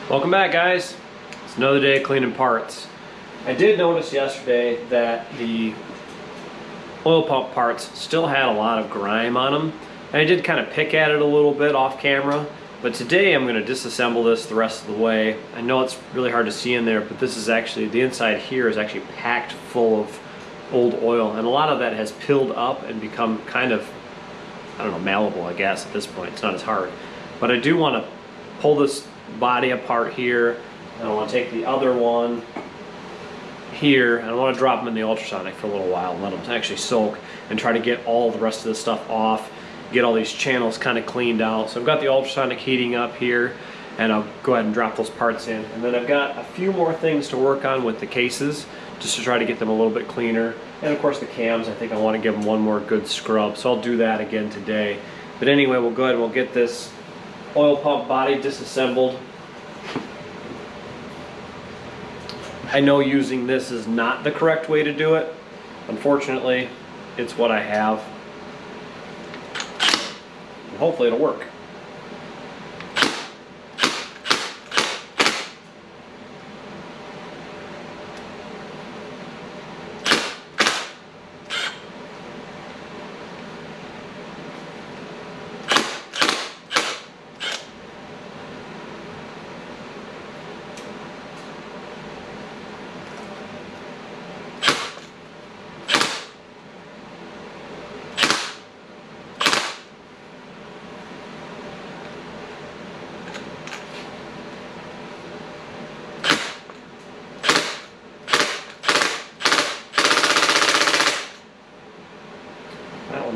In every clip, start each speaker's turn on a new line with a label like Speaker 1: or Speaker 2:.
Speaker 1: Welcome back, guys. It's another day of cleaning parts. I did notice yesterday that the oil pump parts still had a lot of grime on them, and I did kind of pick at it a little bit off camera, but today I'm going to disassemble this the rest of the way. I know it's really hard to see in there, but this is actually, the inside here is actually packed full of old oil, and a lot of that has pilled up and become kind of, I don't know, malleable, I guess, at this point. It's not as hard. But I do want to pull this body apart here, and I want to take the other one here, and I want to drop them in the ultrasonic for a little while and let them actually soak and try to get all the rest of this stuff off, get all these channels kind of cleaned out. So I've got the ultrasonic heating up here, and I'll go ahead and drop those parts in. And then I've got a few more things to work on with the cases, just to try to get them a little bit cleaner. And of course the cams, I think I want to give them one more good scrub, so I'll do that again today. But anyway, we'll go ahead and we'll get this oil pump body disassembled. I know using this is not the correct way to do it. Unfortunately, it's what I have. And hopefully it'll work.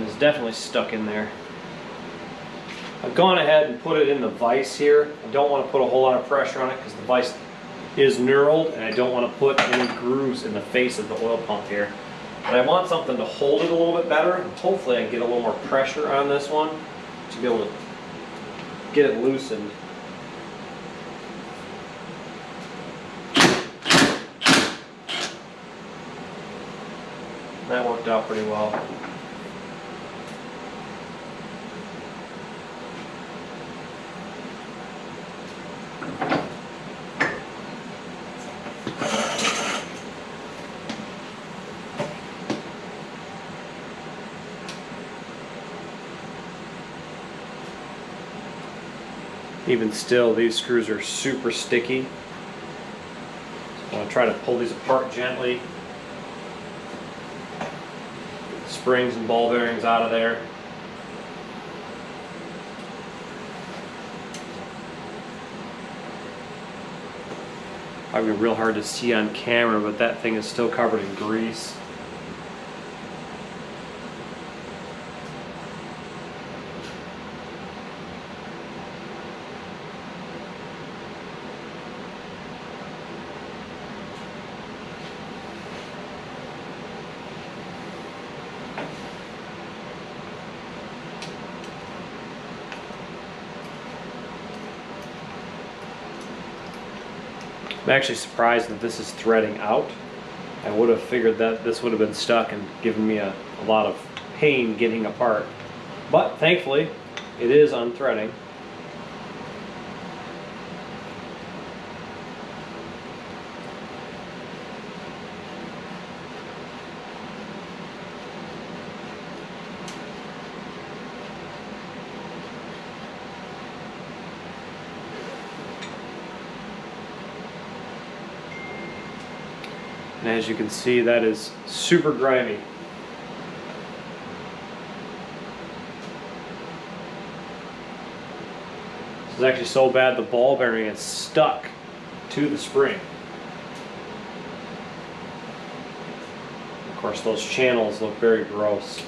Speaker 1: Is definitely stuck in there. I've gone ahead and put it in the vise here. I don't want to put a whole lot of pressure on it because the vise is knurled, and I don't want to put any grooves in the face of the oil pump here. But I want something to hold it a little bit better, and hopefully I can get a little more pressure on this one to be able to get it loosened. That worked out pretty well. Even still, these screws are super sticky. So I'm going to try to pull these apart gently. Get the springs and ball bearings out of there. Probably real hard to see on camera, but that thing is still covered in grease. I'm actually surprised that this is threading out. I would have figured that this would have been stuck and given me a lot of pain getting apart. But thankfully, it is unthreading. And as you can see, that is super grimy. This is actually so bad the ball bearing is stuck to the spring. Of course, those channels look very gross.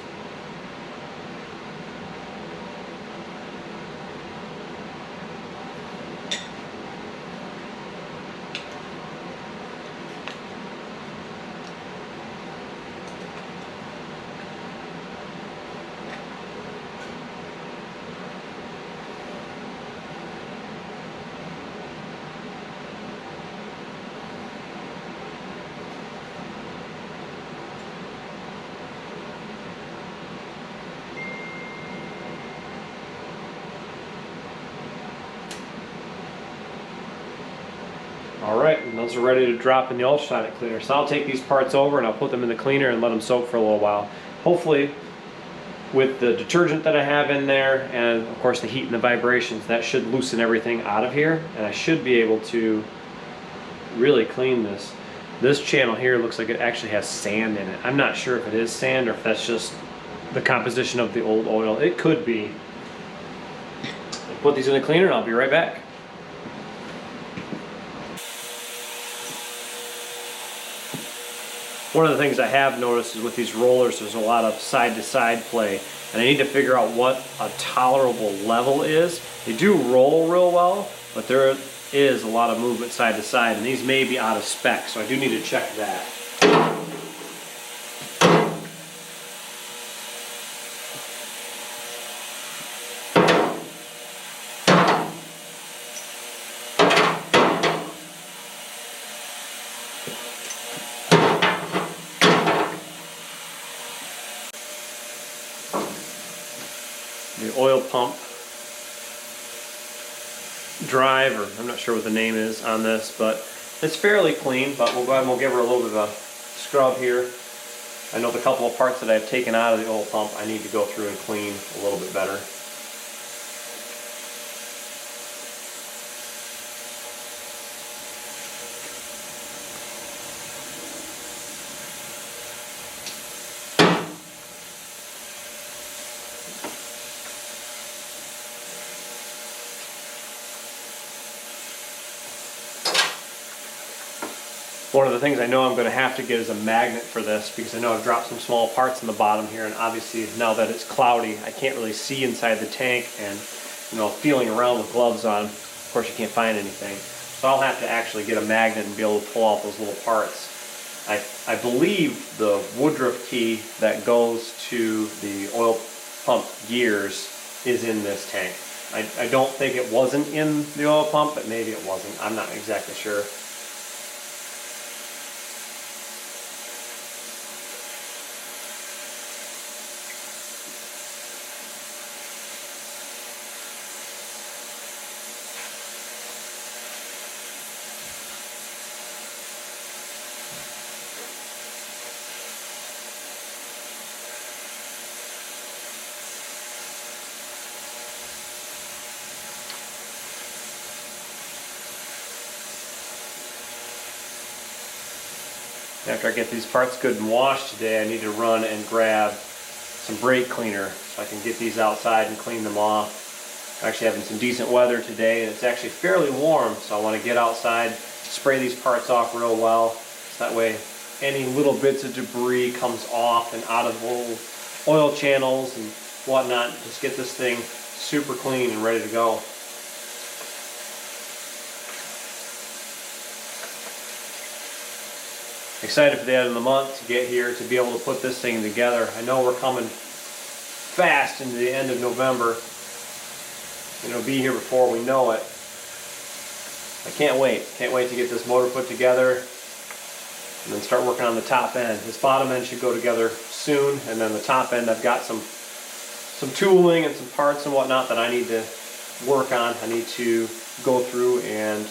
Speaker 1: All right, and those are ready to drop in the ultrasonic cleaner. So I'll take these parts over and I'll put them in the cleaner and let them soak for a little while. Hopefully, with the detergent that I have in there and of course the heat and the vibrations, that should loosen everything out of here, and I should be able to really clean this. This channel here looks like it actually has sand in it. I'm not sure if it is sand or if that's just the composition of the old oil. It could be. I'll put these in the cleaner and I'll be right back. One of the things I have noticed is with these rollers, there's a lot of side-to-side play, and I need to figure out what a tolerable level is. They do roll real well, but there is a lot of movement side to side, and these may be out of spec, so I do need to check that. The oil pump drive, or I'm not sure what the name is on this, but it's fairly clean, but we'll go ahead and we'll give her a little bit of a scrub here. I know the couple of parts that I've taken out of the oil pump I need to go through and clean a little bit better. One of the things I know I'm going to have to get is a magnet for this, because I know I've dropped some small parts in the bottom here, and obviously now that it's cloudy I can't really see inside the tank, and feeling around with gloves on, of course you can't find anything. So I'll have to actually get a magnet and be able to pull out those little parts. I believe the Woodruff key that goes to the oil pump gears is in this tank. I don't think it wasn't in the oil pump, but maybe it wasn't. I'm not exactly sure. After I get these parts good and washed today, I need to run and grab some brake cleaner so I can get these outside and clean them off. I'm actually having some decent weather today, and it's actually fairly warm, so I want to get outside, spray these parts off real well, so that way any little bits of debris comes off and out of little oil channels and whatnot. Just get this thing super clean and ready to go. Excited for the end of the month to get here to be able to put this thing together. I know we're coming fast into the end of November, and it'll be here before we know it. I can't wait. Can't wait to get this motor put together and then start working on the top end. This bottom end should go together soon, and then the top end I've got some tooling and some parts and whatnot that I need to work on. I need to go through and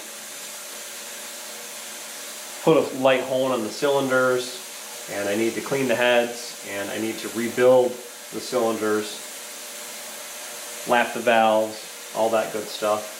Speaker 1: put a light hole on the cylinders, and I need to clean the heads, and I need to rebuild the cylinders, lap the valves, all that good stuff.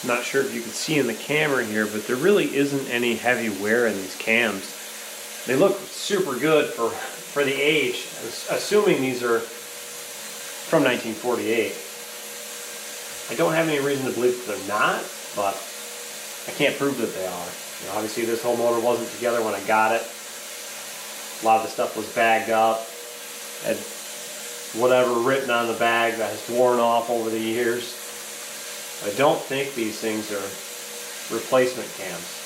Speaker 1: I'm not sure if you can see in the camera here, but there really isn't any heavy wear in these cams. They look super good for the age, assuming these are from 1948. I don't have any reason to believe that they're not, but I can't prove that they are. You know, obviously this whole motor wasn't together when I got it. A lot of the stuff was bagged up, had whatever written on the bag that has worn off over the years. I don't think these things are replacement cams.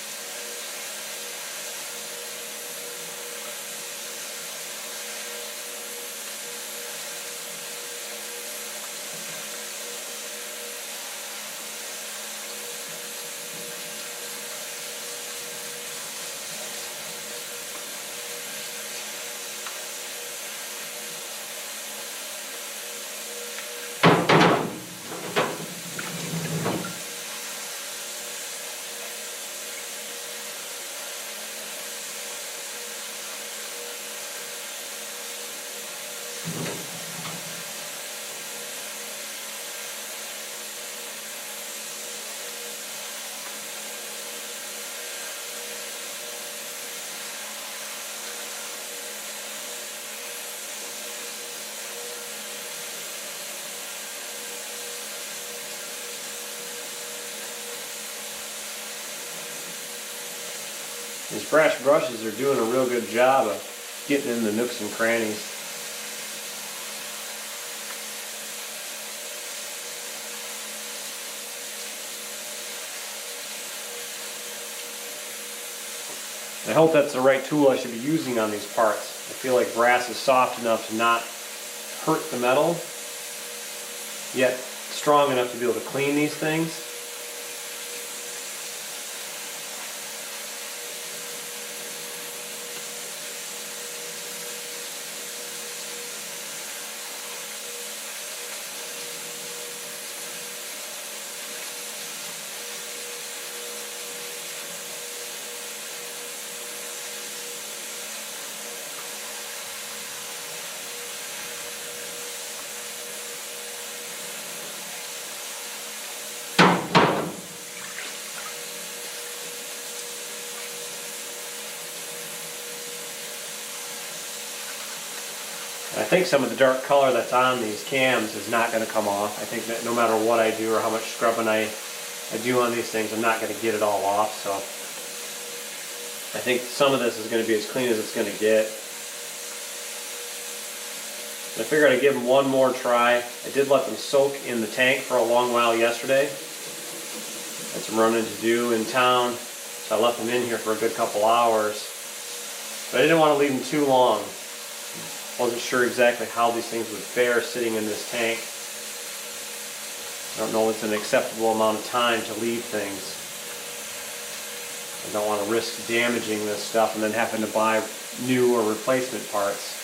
Speaker 1: These brass brushes are doing a real good job of getting in the nooks and crannies. I hope that's the right tool I should be using on these parts. I feel like brass is soft enough to not hurt the metal, yet strong enough to be able to clean these things. I think some of the dark color that's on these cams is not going to come off. I think that no matter what I do or how much scrubbing I do on these things, I'm not going to get it all off. So I think some of this is going to be as clean as it's going to get. I figured I'd give them one more try. I did let them soak in the tank for a long while yesterday. Had some running to do in town, so I left them in here for a good couple hours. But I didn't want to leave them too long. Wasn't sure exactly how these things would fare sitting in this tank. I don't know if it's an acceptable amount of time to leave things. I don't want to risk damaging this stuff and then having to buy new or replacement parts.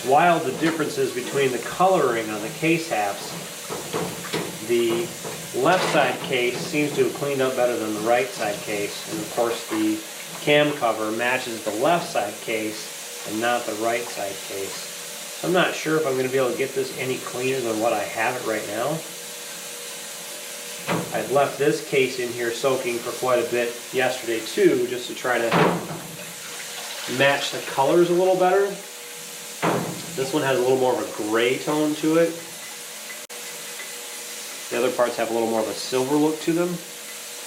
Speaker 1: Wild the differences between the coloring on the case halves. The left side case seems to have cleaned up better than the right side case, and of course the cam cover matches the left side case and not the right side case. So I'm not sure if I'm going to be able to get this any cleaner than what I have it right now. I'd left this case in here soaking for quite a bit yesterday too, just to try to match the colors a little better. This one has a little more of a gray tone to it. The other parts have a little more of a silver look to them.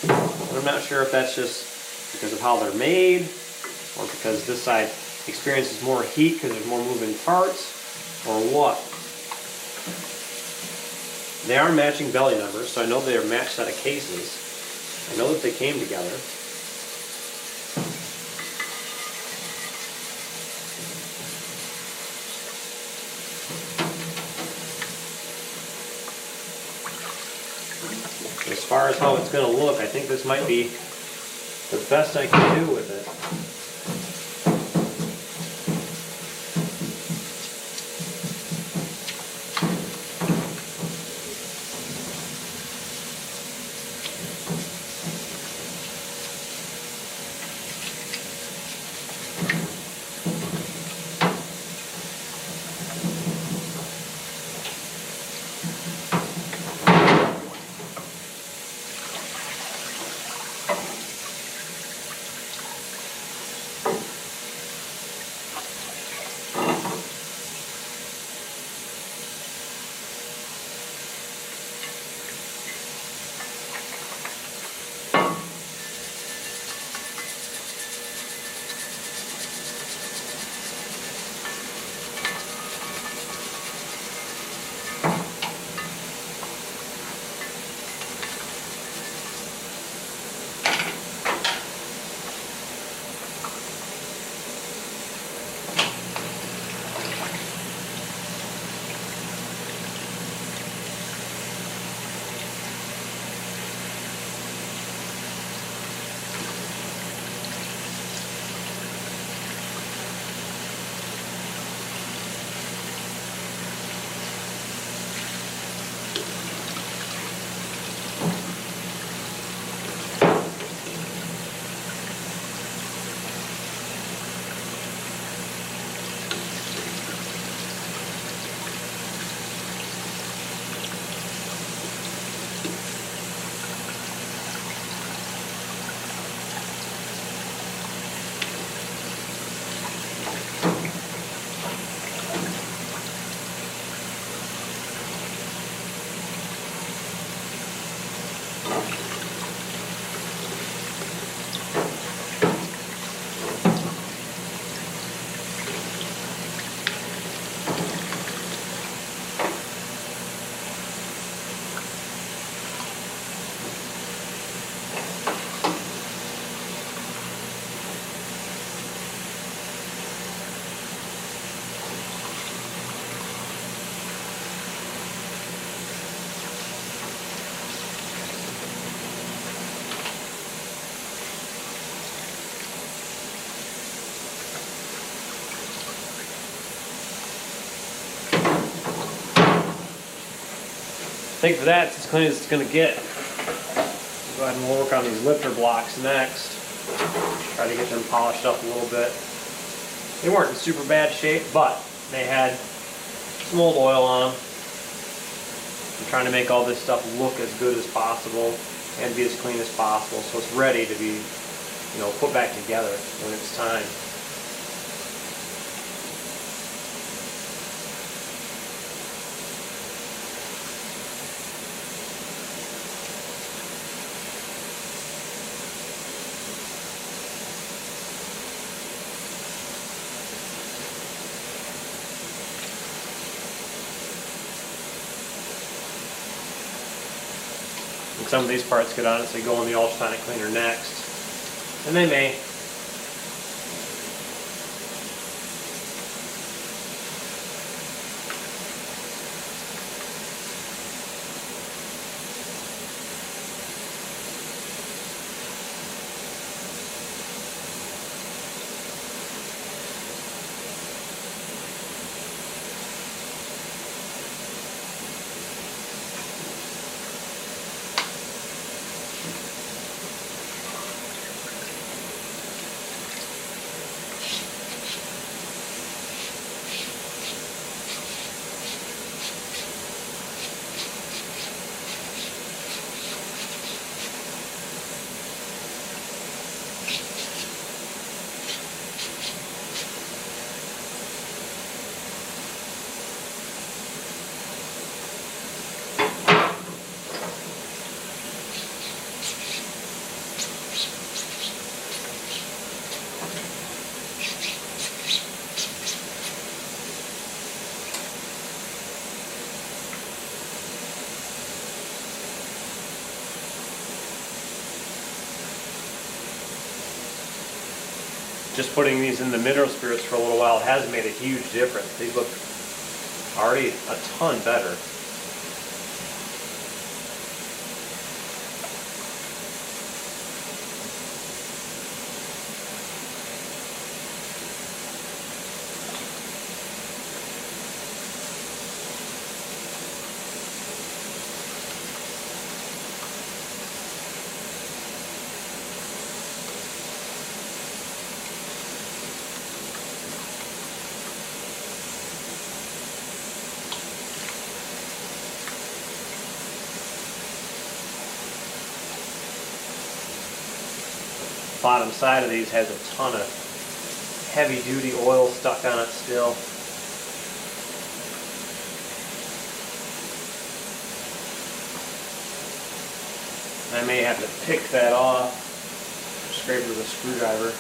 Speaker 1: But I'm not sure if that's just because of how they're made, or because this side experiences more heat because there's more moving parts, or what. They are matching belly numbers, so I know they are matched set of cases. I know that they came together. as far as how it's going to look, I think this might be the best I can do with it. I think for that, it's as clean as it's going to get. Go ahead and work on these lifter blocks next. Try to get them polished up a little bit. They weren't in super bad shape, but they had some old oil on them. I'm trying to make all this stuff look as good as possible and be as clean as possible, so it's ready to be, put back together when it's time. Some of these parts could honestly go in the ultrasonic cleaner next, and they may. Just putting these in the mineral spirits for a little while has made a huge difference. These look already a ton better. bottom side of these has a ton of heavy duty oil stuck on it still. I may have to pick that off, scrape it with a screwdriver.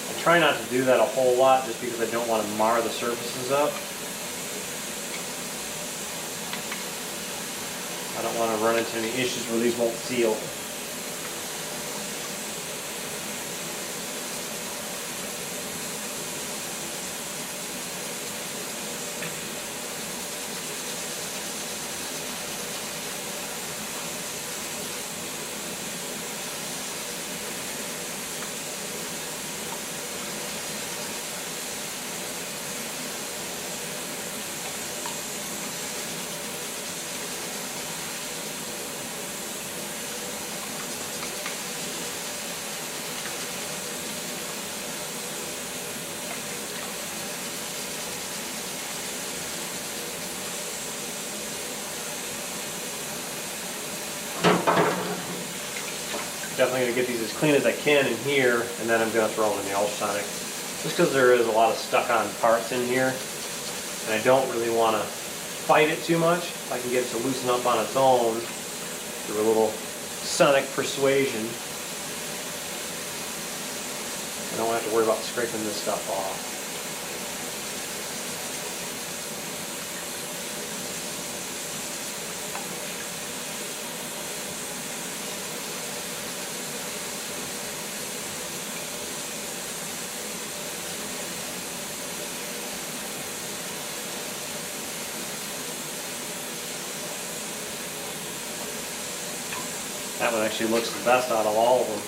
Speaker 1: I try not to do that a whole lot just because I don't want to mar the surfaces up. I don't want to run into any issues where these won't seal. Definitely going to get these as clean as I can in here, and then I'm going to throw them in the ultrasonic. Just because there is a lot of stuck on parts in here, and I don't really want to fight it too much. If I can get it to loosen up on its own through a little sonic persuasion, I don't have to worry about scraping this stuff off. That one actually looks the best out of all of them.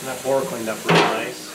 Speaker 1: And that floor cleaned up really nice.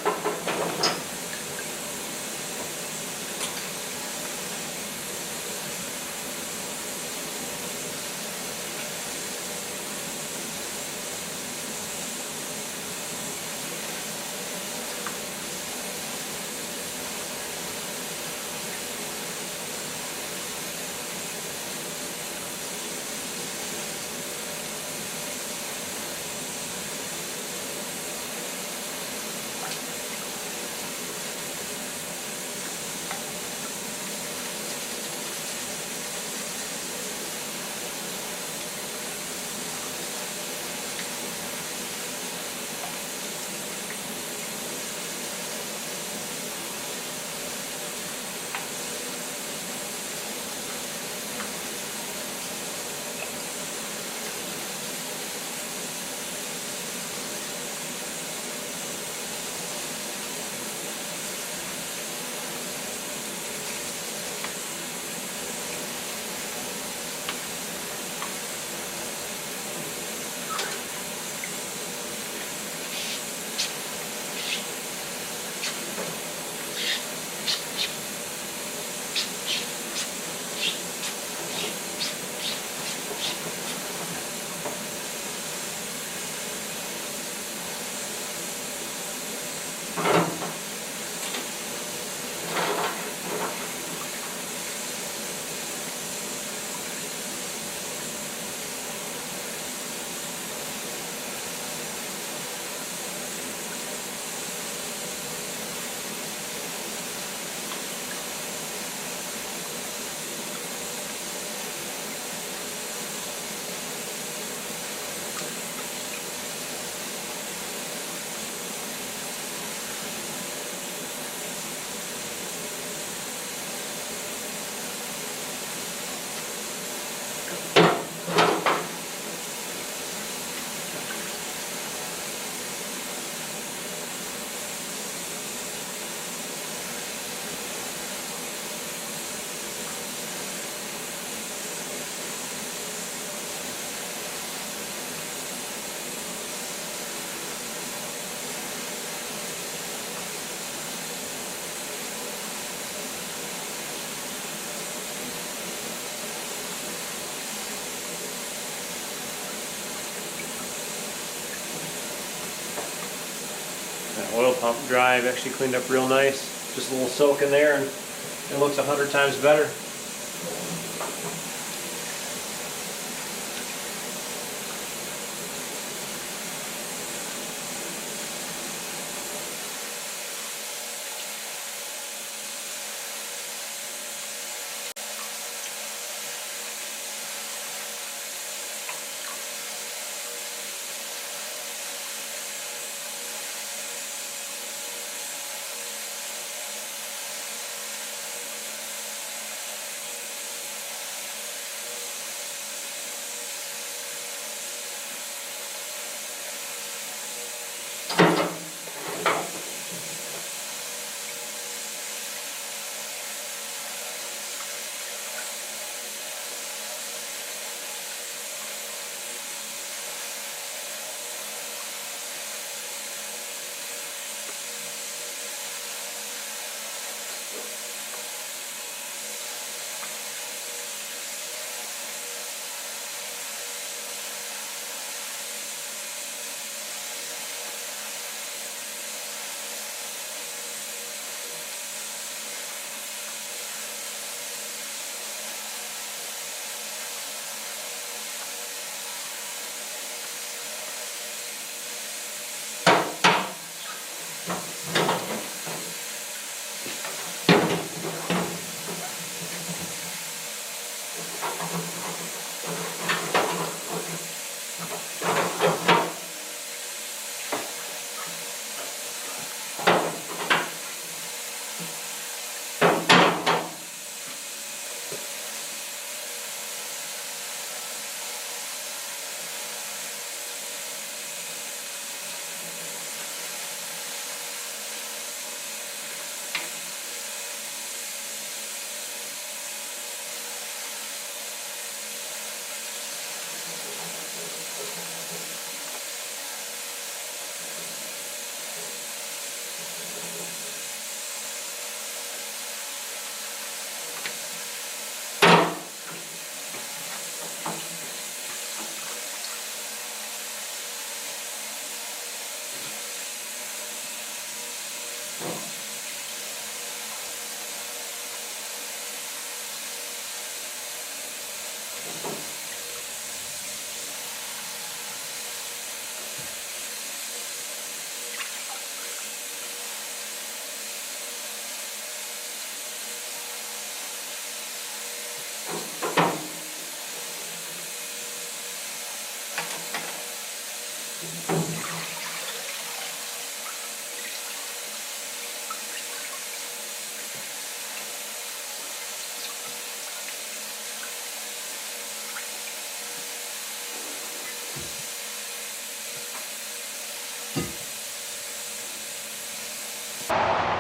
Speaker 1: That oil pump drive actually cleaned up real nice. Just a little soak in there and it looks 100 times better.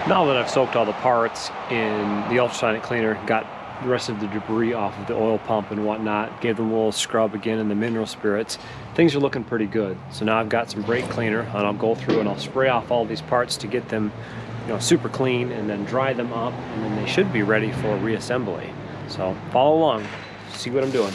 Speaker 1: Now that I've soaked all the parts in the ultrasonic cleaner, got the rest of the debris off of the oil pump and whatnot, gave them a little scrub again in the mineral spirits, things are looking pretty good. So now I've got some brake cleaner and I'll go through and I'll spray off all these parts to get them, you know, super clean, and then dry them up, and then they should be ready for reassembly. So follow along, see what I'm doing.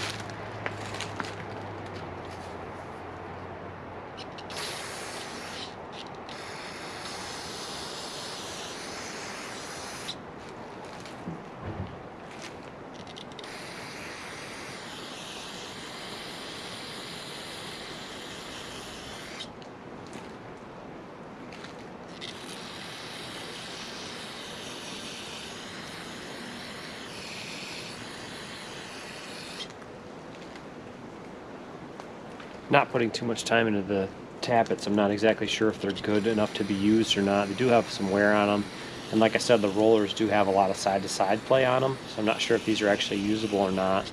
Speaker 1: Not putting too much time into the tappets. I'm not exactly sure if they're good enough to be used or not. They do have some wear on them, and like I said, the rollers do have a lot of side-to-side play on them, so I'm not sure if these are actually usable or not.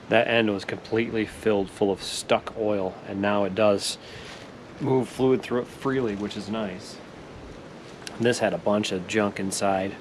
Speaker 1: That end was completely filled full of stuck oil, and now it does move fluid through it freely, which is nice. This had a bunch of junk inside.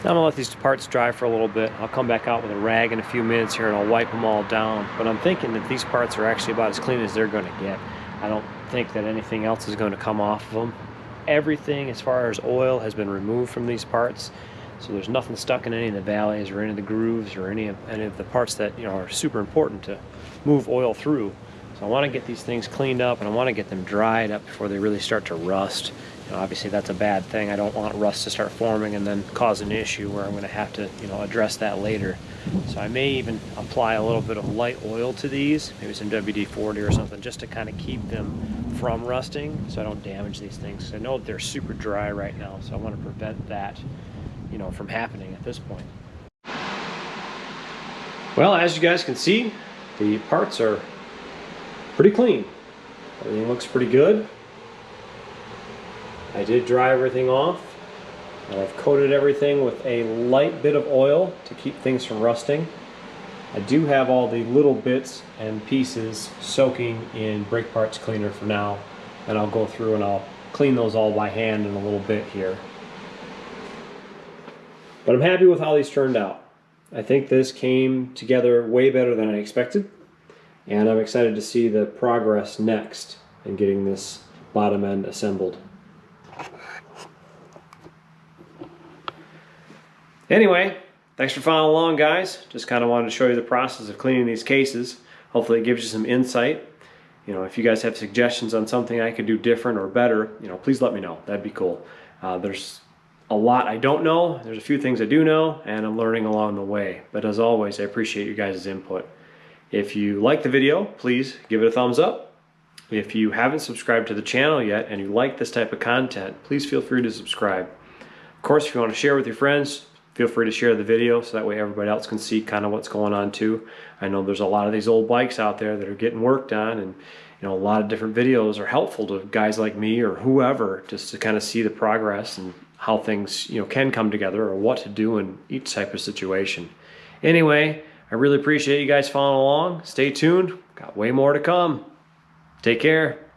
Speaker 1: Now I'm gonna let these parts dry for a little bit. I'll come back out with a rag in a few minutes here and I'll wipe them all down. But I'm thinking that these parts are actually about as clean as they're gonna get. I don't think that anything else is going to come off of them. Everything as far as oil has been removed from these parts. So there's nothing stuck in any of the valleys or any of the grooves or any of the parts that, you know, are super important to move oil through. So I want to get these things cleaned up and I want to get them dried up before they really start to rust. You know, obviously that's a bad thing. I don't want rust to start forming and then cause an issue where I'm going to have to, you know, address that later. So I may even apply a little bit of light oil to these, maybe some WD-40 or something, just to kind of keep them from rusting so I don't damage these things. I know that they're super dry right now, so I want to prevent that, you know, from happening at this point. Well, as you guys can see, the parts are pretty clean. Everything looks pretty good. I did dry everything off. And I've coated everything with a light bit of oil to keep things from rusting. I do have all the little bits and pieces soaking in brake parts cleaner for now, and I'll go through and I'll clean those all by hand in a little bit here. But I'm happy with how these turned out. I think this came together way better than I expected, and I'm excited to see the progress next in getting this bottom end assembled. Anyway, thanks for following along, guys. Just kind of wanted to show you the process of cleaning these cases. Hopefully it gives you some insight. You know, if you guys have suggestions on something I could do different or better, you know, please let me know. That'd be cool. There's a lot I don't know. There's a few things I do know, and I'm learning along the way. But as always, I appreciate you guys' input. If you like the video, please give it a thumbs up. If you haven't subscribed to the channel yet and you like this type of content, please feel free to subscribe. Of course, if you want to share with your friends, feel free to share the video so that way everybody else can see kind of what's going on too. I know there's a lot of these old bikes out there that are getting worked on, and you know, a lot of different videos are helpful to guys like me or whoever, just to kind of see the progress and how things, you know, can come together or what to do in each type of situation. Anyway, I really appreciate you guys following along. Stay tuned. Got way more to come. Take care.